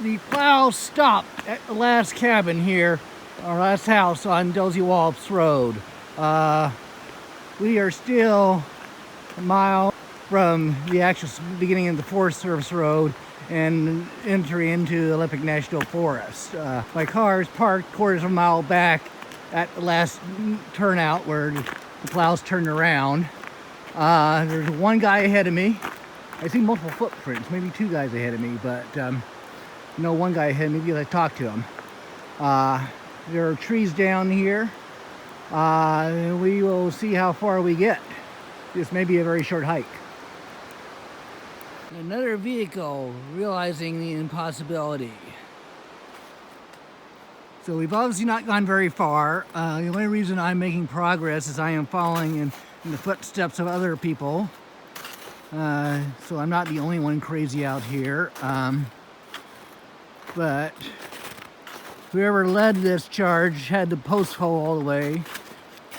The plow stopped at the last cabin here, our last house on Dosewallips Road. We are still a mile from the actual beginning of the Forest Service Road and entry into the Epilog National Forest. My car is parked quarters of a mile back at the last turnout where the plows turned around. There's one guy ahead of me. I see multiple footprints, maybe two guys ahead of me, but no, one guy ahead of me because I talked to him. There are trees down here. We will see how far we get. This may be a very short hike. Another vehicle realizing the impossibility. So we've obviously not gone very far. The only reason I'm making progress is I am following in the footsteps of other people. So I'm not the only one crazy out here. But whoever led this charge had the post hole all the way.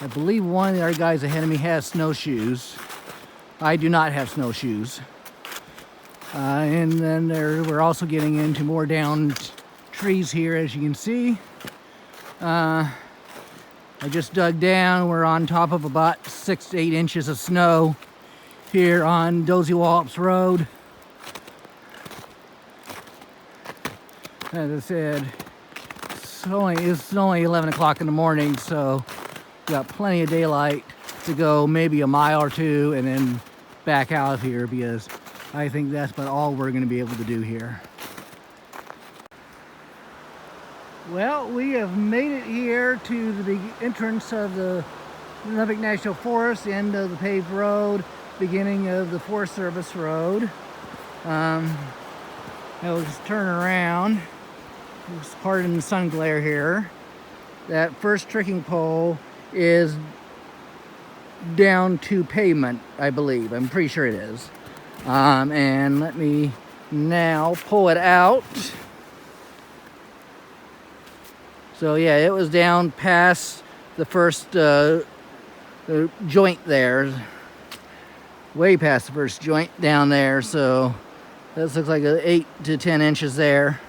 I believe one of the other guys ahead of me has snowshoes. I do not have snowshoes. And then we're also getting into more down trees here, as you can see. I just dug down. We're on top of about 6 to 8 inches of snow here on Dosewallips Road. As I said, it's only 11 o'clock in the morning, so we've got plenty of daylight to go maybe a mile or two and then back out of here, because I think that's about all we're going to be able to do here. Well, we have made it here to the big entrance of the Epilog National Forest, end of the paved road, beginning of the Forest Service Road. I'll just turn around. Just pardon the sun glare here. That first trekking pole is down to pavement, I believe. I'm pretty sure it is. And let me now pull it out. So yeah, it was down past the first the joint there. Way past the first joint down there. So this looks like 8 to 10 inches there.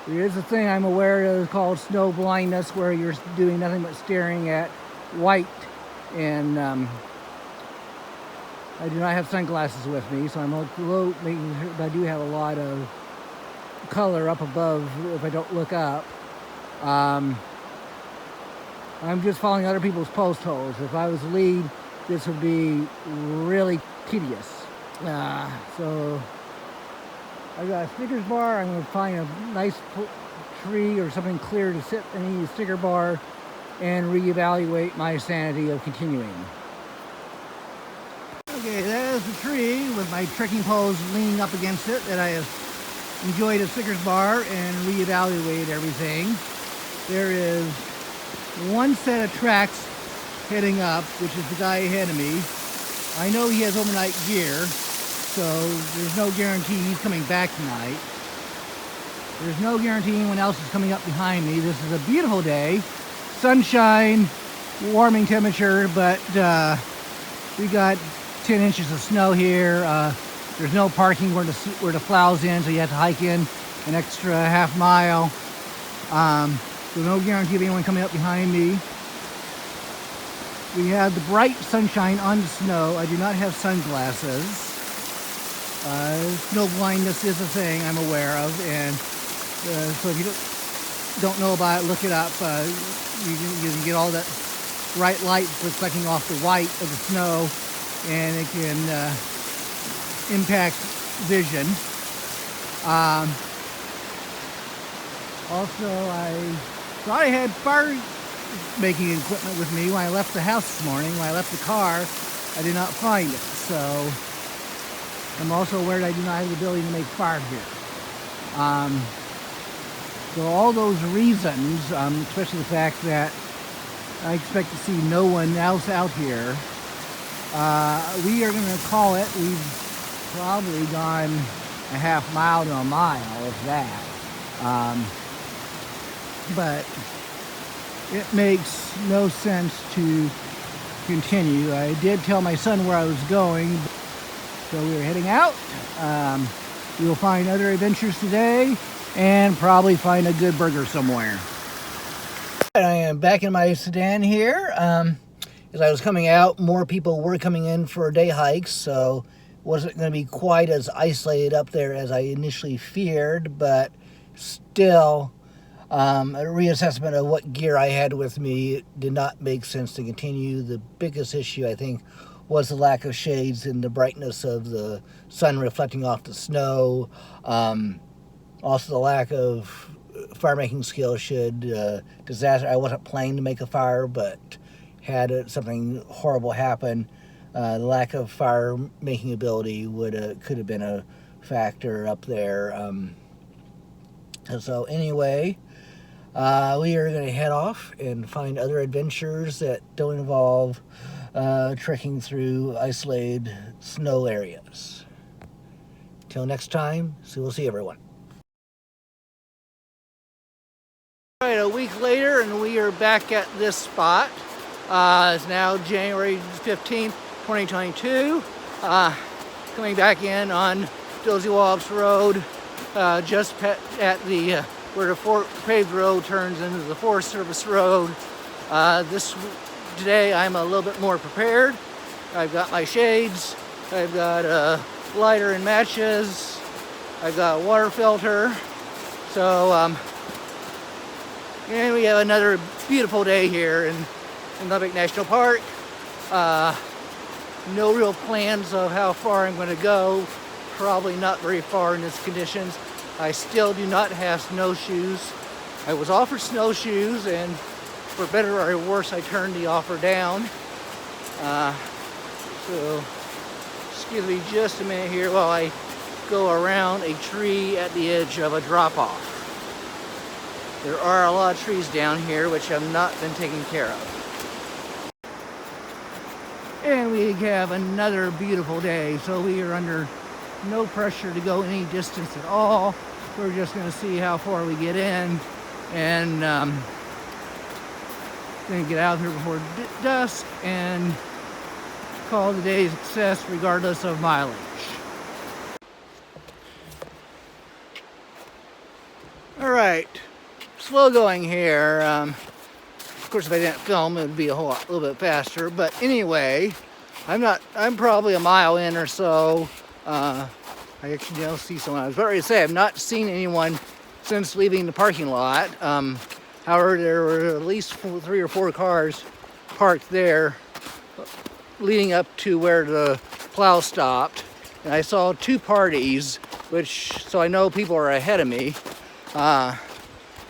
There's a thing I'm aware of called snow blindness, where you're doing nothing but staring at white, and I do not have sunglasses with me, so I'm making sure I do have a lot of color up above if I don't look up. I'm just following other people's post holes. If I was the lead, this would be really tedious. So I got a Snickers bar. I'm going to find a nice tree or something clear to sit in the sticker bar and reevaluate my sanity of continuing. Okay, that is the tree with my trekking poles leaning up against it that I have enjoyed a Snickers bar and reevaluated everything. There is one set of tracks heading up, which is the guy ahead of me. I know he has overnight gear, so there's no guarantee he's coming back tonight. There's no guarantee anyone else is coming up behind me. This is a beautiful day. Sunshine, warming temperature, but we got 10 inches of snow here. There's no parking where the plow's in, so you have to hike in an extra half mile. So no guarantee of anyone coming up behind me. We have the bright sunshine on the snow. I do not have sunglasses. Snow blindness is a thing I'm aware of, and so if you don't know about it, look it up. You can get all that bright light reflecting off the white of the snow, and it can impact vision. Also, I thought I had fire making equipment with me when I left the house this morning. When I left the car, I did not find it. So I'm also aware that I do not have the ability to make fire here. So all those reasons, especially the fact that I expect to see no one else out here, we are going to call it. We've probably gone a half mile to a mile, if that. But it makes no sense to continue. I did tell my son where I was going. So we're heading out. We will find other adventures today and probably find a good burger somewhere. I am back in my sedan here. As I was coming out, more people were coming in for day hikes, so it wasn't going to be quite as isolated up there as I initially feared, but still, a reassessment of what gear I had with me, it did not make sense to continue. The biggest issue, I think, was the lack of shades and the brightness of the sun reflecting off the snow. Also the lack of fire making skill should disaster. I wasn't planning to make a fire, but had something horrible happen, the lack of fire making ability could have been a factor up there. So anyway, we are going to head off and find other adventures that don't involve trekking through isolated snow areas. Till next time, so we'll see everyone. All right, a week later, and we are back at this spot. It's now January 15th, 2022. Coming back in on Dosewallips Road, just at the where the paved road turns into the Forest Service Road. Today I'm a little bit more prepared. I've got my shades, I've got a lighter and matches, I've got a water filter. So, and we have another beautiful day here in Lubbock National Park. No real plans of how far I'm going to go. Probably not very far in these conditions. I still do not have snowshoes. I was offered snowshoes, and for better or worse, I turned the offer down. So, excuse me just a minute here while I go around a tree at the edge of a drop-off. There are a lot of trees down here which have not been taken care of. And we have another beautiful day, so we are under no pressure to go any distance at all. We're just going to see how far we get in, and going to get out here before dusk and call the day a success regardless of mileage. All right, slow going here. Of course, if I didn't film, it would be a little bit faster. But anyway, I'm probably a mile in or so. I actually don't see someone. I was about ready to say I've not seen anyone since leaving the parking lot. However, there were at least 3 or 4 cars parked there leading up to where the plow stopped. And I saw 2 parties, so I know people are ahead of me. And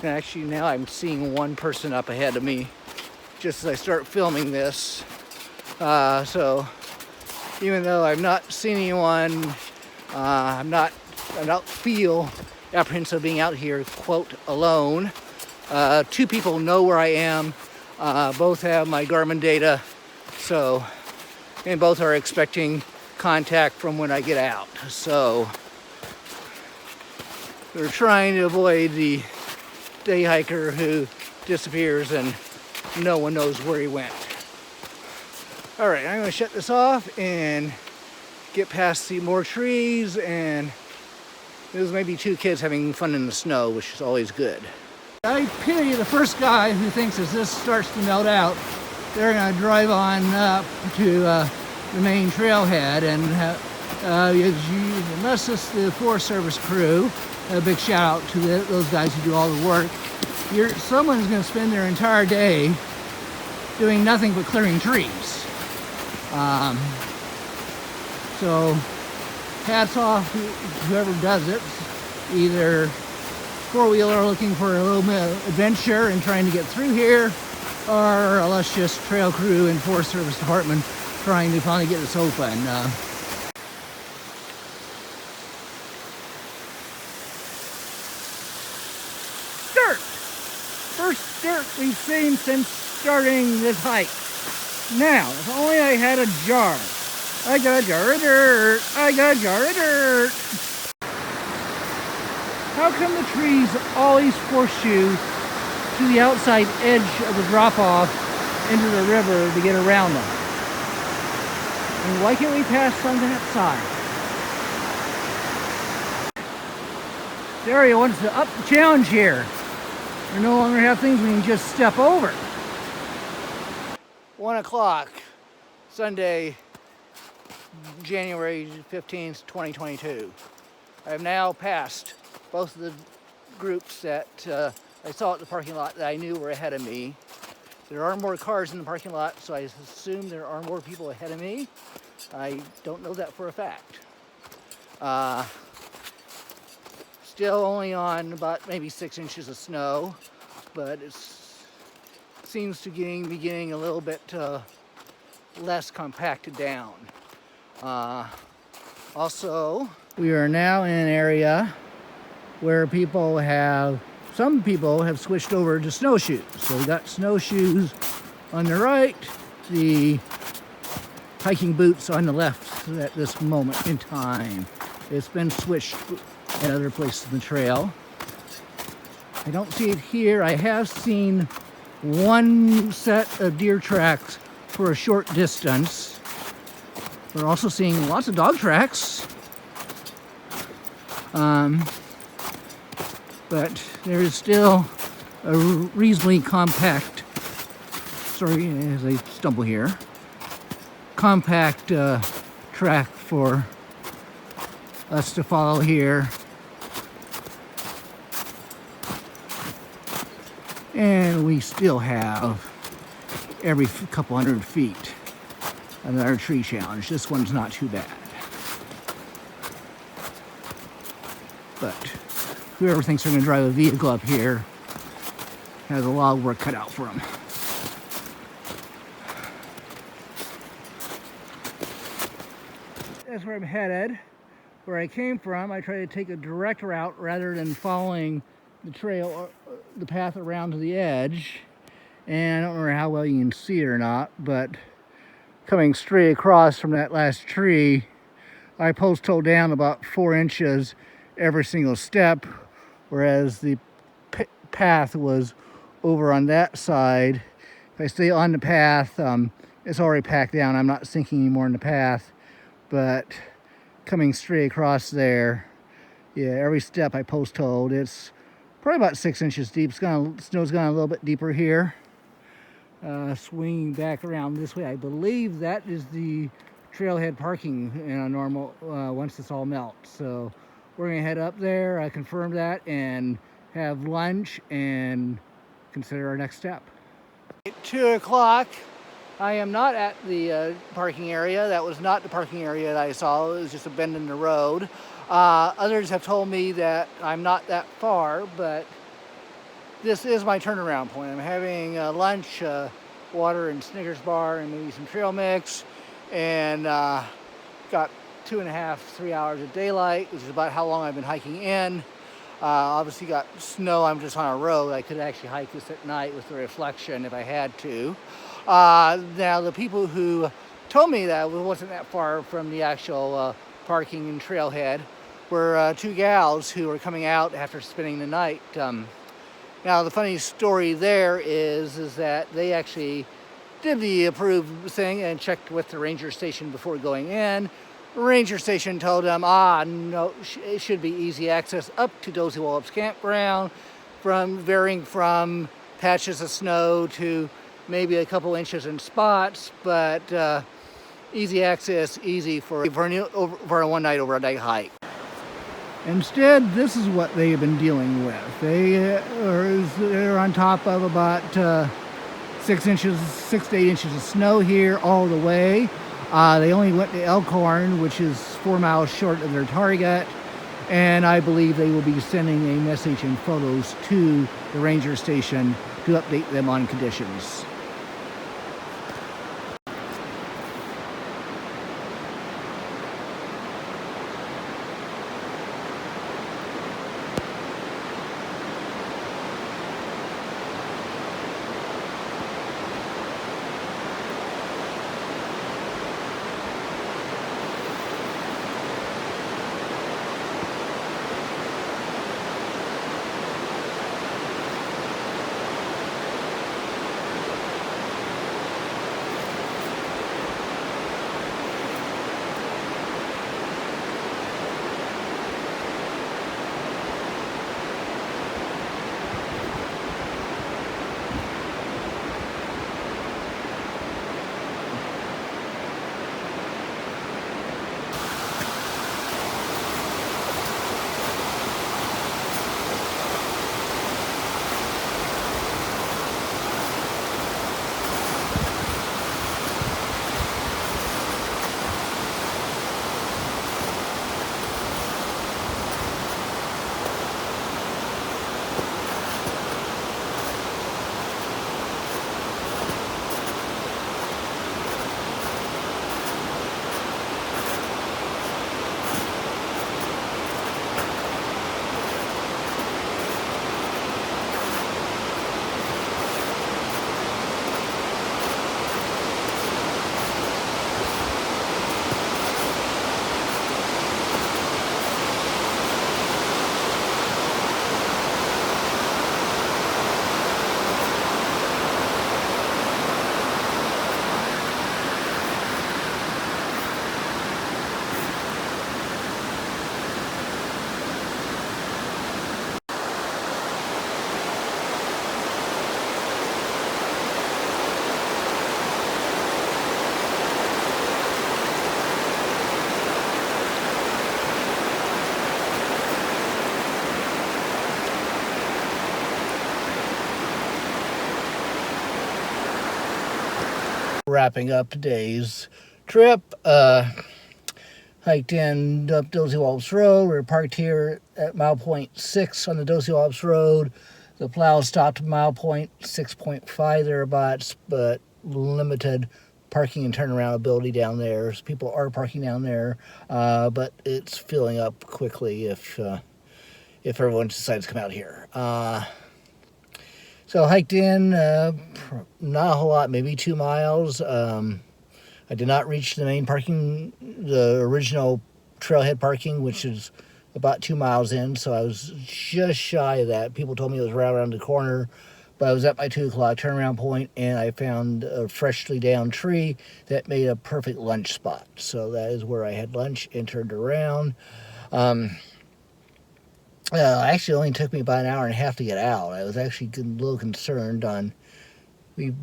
actually now I'm seeing 1 person up ahead of me just as I start filming this. So even though I've not seen anyone, I don't feel apprehensive being out here, quote, alone. 2 people know where I am. Both have my Garmin data, and both are expecting contact from when I get out. So we're trying to avoid the day hiker who disappears and no one knows where he went. All right, I'm going to shut this off and get past the more trees, and there's maybe 2 kids having fun in the snow, which is always good. I pity the first guy who thinks as this starts to melt out, they're going to drive on up to the main trailhead, and unless it's the Forest Service crew, a big shout out to those guys who do all the work. Someone's going to spend their entire day doing nothing but clearing trees. So hats off to whoever does it. Either 4-wheeler looking for a little bit of adventure and trying to get through here, or a luscious trail crew and Forest Service Department trying to finally get this open. Dirt! First dirt we've seen since starting this hike. Now, if only I had a jar. I got a jar of dirt. I got a jar of dirt. How come the trees always force you to the outside edge of the drop-off into the river to get around them? And why can't we pass on that side? This area wants to up the challenge here. We no longer have things we can just step over. 1 o'clock, Sunday, January 15th, 2022. I have now passed both of the groups that I saw at the parking lot that I knew were ahead of me. There are more cars in the parking lot, so I assume there are more people ahead of me. I don't know that for a fact. Still only on about maybe 6 inches of snow, but it seems to be getting a little bit less compacted down. Also, we are now in an area where some people have switched over to snowshoes. So we got snowshoes on the right, the hiking boots on the left at this moment in time. It's been switched at other places in the trail. I don't see it here. I have seen one set of deer tracks for a short distance. We're also seeing lots of dog tracks. But there is still a reasonably compact, sorry as I stumble here, compact track for us to follow here. And we still have every couple hundred feet another tree challenge. This one's not too bad. But whoever thinks they're going to drive a vehicle up here has a lot of work cut out for them. That's where I'm headed. Where I came from, I try to take a direct route rather than following the trail, the path around to the edge. And I don't know how well you can see it or not, but coming straight across from that last tree, I post-hole down about 4 inches every single step, whereas the path was over on that side. If I stay on the path, it's already packed down. I'm not sinking anymore in the path, but coming straight across there, yeah, every step I post-holed, it's probably about 6 inches deep. Snow's gone a little bit deeper here. Swinging back around this way, I believe that is the trailhead parking in a normal, once this all melts. So we're gonna head up there, I confirm that, and have lunch and consider our next step. At 2 o'clock, I am not at the parking area. That was not the parking area that I saw. It was just a bend in the road. Others have told me that I'm not that far, but this is my turnaround point. I'm having lunch, water and Snickers bar and maybe some trail mix, and got 2.5, 3 hours of daylight, which is about how long I've been hiking in. Obviously got snow. I'm just on a road. I could actually hike this at night with the reflection if I had to. Now the people who told me that it wasn't that far from the actual parking and trailhead were 2 gals who were coming out after spending the night. Now the funny story there is that they actually did the approved thing and checked with the ranger station before going in. The ranger station told them, no, it should be easy access up to Dosewallips campground, varying from patches of snow to maybe a couple inches in spots, but easy access, easy for a one-night hike. Instead, this is what they have been dealing with. They're on top of about 6 to 8 inches of snow here all the way. They only went to Elkhorn, which is 4 miles short of their target, and I believe they will be sending a message and photos to the ranger station to update them on conditions. wrapping up today's trip. Hiked in up Dosewallips Road. We were parked here at mile point 6 on the Dosewallips Road. The plow stopped at mile point 6.5 thereabouts, but limited parking and turnaround ability down there. So people are parking down there, but it's filling up quickly if everyone decides to come out here. So hiked in, not a whole lot, maybe 2 miles. I did not reach the main parking, the original trailhead parking, which is about 2 miles in, so I was just shy of that. People told me it was right around the corner, but I was at my 2 o'clock turnaround point, and I found a freshly downed tree that made a perfect lunch spot. So that is where I had lunch and turned around. Actually, it only took me about an hour and a half to get out. I was actually a little concerned we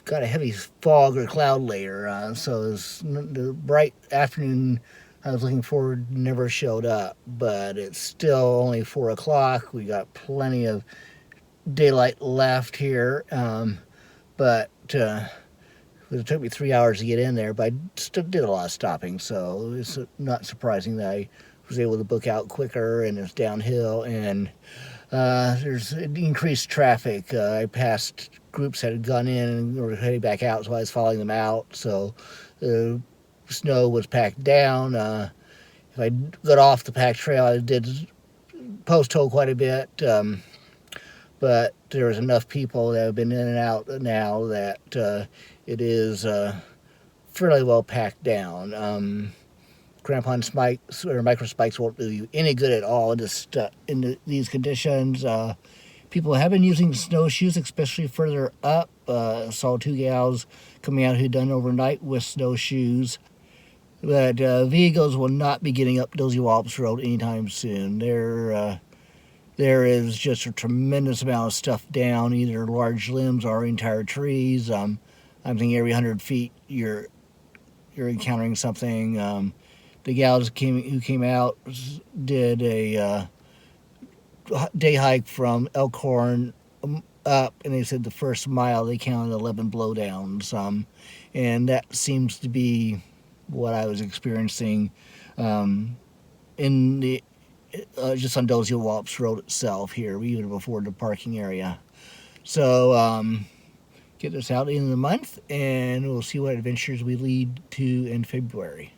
got a heavy fog or cloud layer, so the bright afternoon I was looking forward never showed up, but it's still only 4 o'clock. We got plenty of daylight left here, but it took me 3 hours to get in there, but I still did a lot of stopping, so it's not surprising that I was able to book out quicker, and it's downhill, and there's increased traffic. I passed groups that had gone in and were heading back out, so I was following them out. So the snow was packed down. If I got off the packed trail, I did post-hole quite a bit, but there was enough people that have been in and out now that it is fairly well packed down. Crampon spikes or micro spikes won't do you any good at all in these conditions. People have been using snowshoes, especially further up. Saw 2 gals coming out who'd done overnight with snowshoes. But vehicles will not be getting up Dosewallips Road anytime soon. There is just a tremendous amount of stuff down, either large limbs or entire trees. I'm thinking every 100 feet you're encountering something. The gals who came out did a day hike from Elkhorn up, and they said the first mile they counted 11 blowdowns, and that seems to be what I was experiencing in the just on Dosewallips Road itself here, even before the parking area. So get this out in the month, and we'll see what adventures we lead to in February.